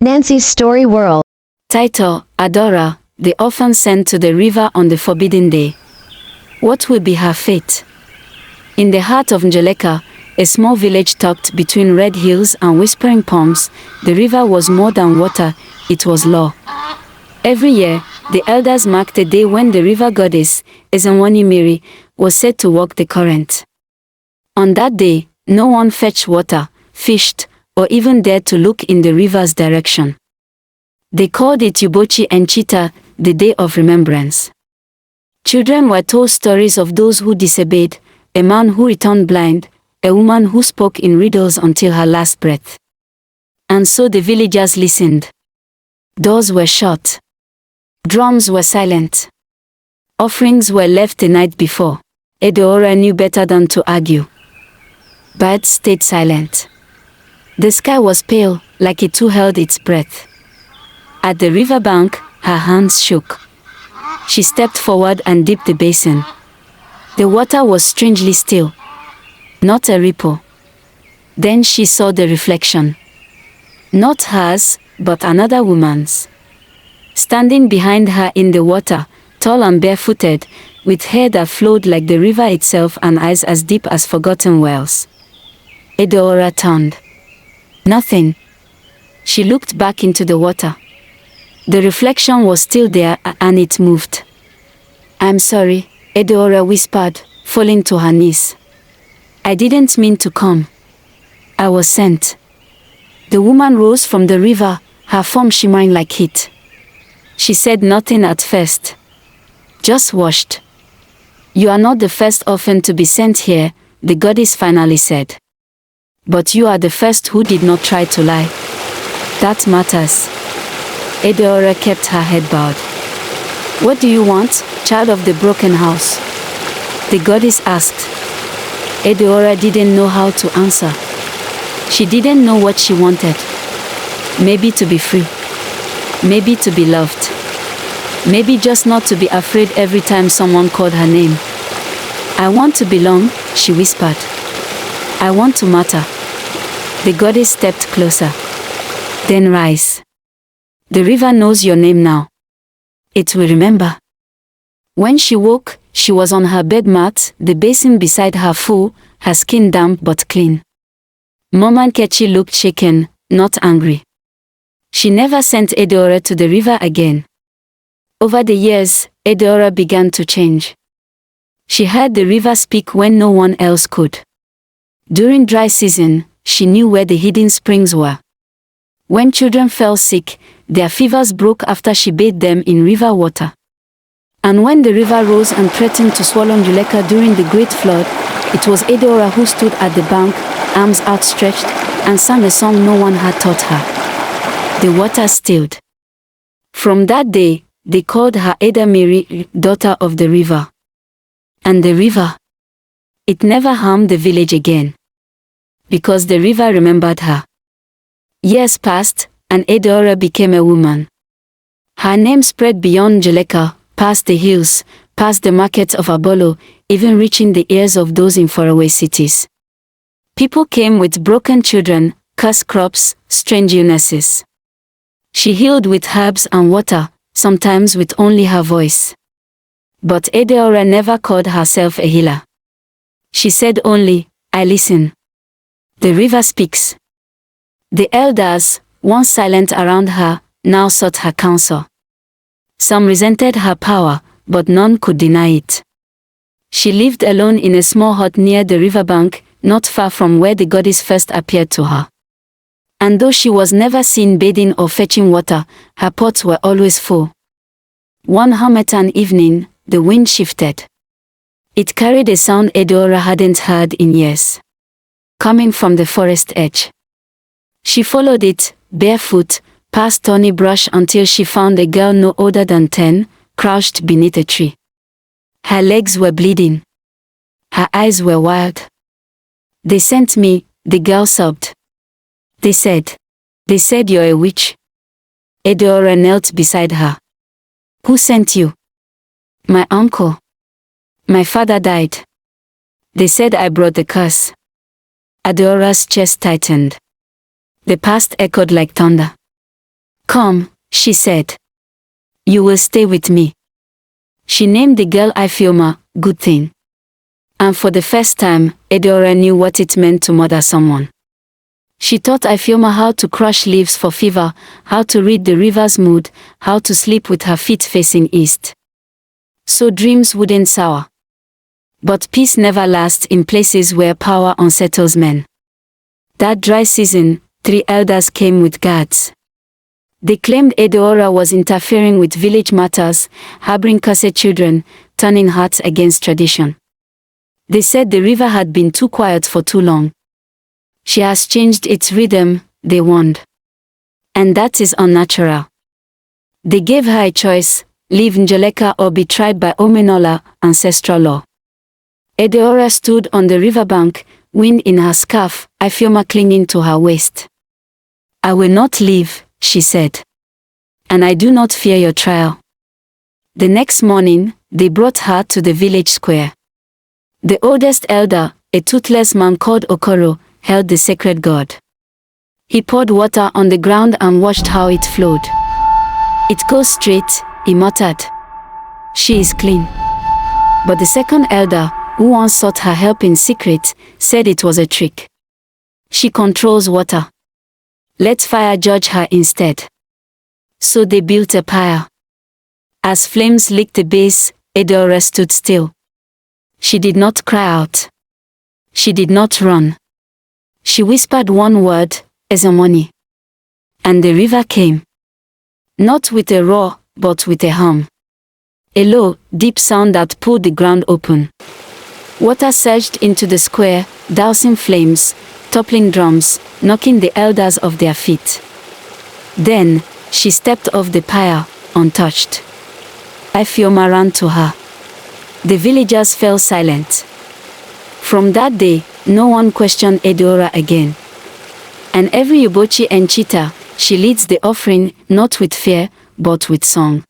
Nancy's Story World. Title: Adora, the orphan sent to the river on the forbidden day. What will be her fate? In the heart of Ngelecha, a small village tucked between red hills and whispering palms, the river was more than water, it was law. Every year, the elders marked the day when the river goddess, Mary, was said to walk the current. On that day, no one fetched water, fished, or even dared to look in the river's direction. They called it Ubochi Nchita, the Day of Remembrance. Children were told stories of those who disobeyed, a man who returned blind, a woman who spoke in riddles until her last breath. And so the villagers listened. Doors were shut. Drums were silent. Offerings were left the night before. Adaora knew better than to argue. Birds stayed silent. The sky was pale, like it too held its breath. At the riverbank, her hands shook. She stepped forward and dipped the basin. The water was strangely still. Not a ripple. Then she saw the reflection. Not hers, but another woman's. Standing behind her in the water, tall and barefooted, with hair that flowed like the river itself and eyes as deep as forgotten wells. Adaora turned. Nothing. She looked back into the water. The reflection was still there and it moved. "I'm sorry," Adaora whispered, falling to her knees. "I didn't mean to come. I was sent." The woman rose from the river, her form shimmering like heat. She said nothing at first. Just watched. "You are not the first orphan to be sent here," the goddess finally said. "But you are the first who did not try to lie. That matters." Adaora kept her head bowed. "What do you want, child of the broken house?" the goddess asked. Adaora didn't know how to answer. She didn't know what she wanted. Maybe to be free. Maybe to be loved. Maybe just not to be afraid every time someone called her name. "I want to belong," she whispered. "I want to matter." The goddess stepped closer. "Then rise. The river knows your name now. It will remember." When she woke, she was on her bed mat, the basin beside her full, her skin damp but clean. Mama Nkechi looked shaken, not angry. She never sent Adaora to the river again. Over the years, Adaora began to change. She heard the river speak when no one else could. During dry season, she knew where the hidden springs were. When children fell sick, their fevers broke after she bathed them in river water. And when the river rose and threatened to swallow Ngelecha during the Great Flood, it was Adaora who stood at the bank, arms outstretched, and sang a song no one had taught her. The water stilled. From that day, they called her Mary, daughter of the river. And the river? It never harmed the village again. Because the river remembered her. Years passed, and Adaora became a woman. Her name spread beyond Ngelecha, past the hills, past the markets of Abolo, even reaching the ears of those in faraway cities. People came with broken children, cursed crops, strange illnesses. She healed with herbs and water, sometimes with only her voice. But Adaora never called herself a healer. She said only, "I listen. The river speaks." The elders, once silent around her, now sought her counsel. Some resented her power, but none could deny it. She lived alone in a small hut near the riverbank, not far from where the goddess first appeared to her. And though she was never seen bathing or fetching water, her pots were always full. One harmattan evening, the wind shifted. It carried a sound Adaora hadn't heard in years. Coming from the forest edge. She followed it, barefoot, past thorny brush until she found a girl no older than 10, crouched beneath a tree. Her legs were bleeding. Her eyes were wild. "They sent me," the girl sobbed. They said you're a witch." Adaora knelt beside her. "Who sent you?" "My uncle. My father died. They said I brought the curse." Adora's chest tightened. The past echoed like thunder. Come, she said. You will stay with me. She named the girl Ifeoma, good thing. And for the first time, Adaora knew what it meant to mother someone. She taught Ifeoma how to crush leaves for fever, how to read the river's mood, how to sleep with her feet facing east. So dreams wouldn't sour. But peace never lasts in places where power unsettles men. That dry season, 3 elders came with guards. They claimed Adaora was interfering with village matters, harboring cursed children, turning hearts against tradition. They said the river had been too quiet for too long. She has changed its rhythm, they warned. And that is unnatural. They gave her a choice, leave Ngelecha or be tried by Omenola, ancestral law. Adaora stood on the riverbank, wind in her scarf, Ifeoma clinging to her waist. I will not leave, she said. And I do not fear your trial. The next morning, they brought her to the village square. The oldest elder, a toothless man called Okoro, held the sacred god. He poured water on the ground and watched how it flowed. It goes straight, he muttered. She is clean. But the second elder, who once sought her help in secret, said it was a trick. She controls water. Let fire judge her instead. So they built a pyre. As flames licked the base, Adaora stood still. She did not cry out. She did not run. She whispered one word, Ezemoni. And the river came. Not with a roar, but with a hum. A low, deep sound that pulled the ground open. Water surged into the square, dousing flames, toppling drums, knocking the elders off their feet. Then, she stepped off the pyre, untouched. Ifeoma ran to her. The villagers fell silent. From that day, no one questioned Adaora again. And every Ubochi and Chita, she leads the offering, not with fear, but with song.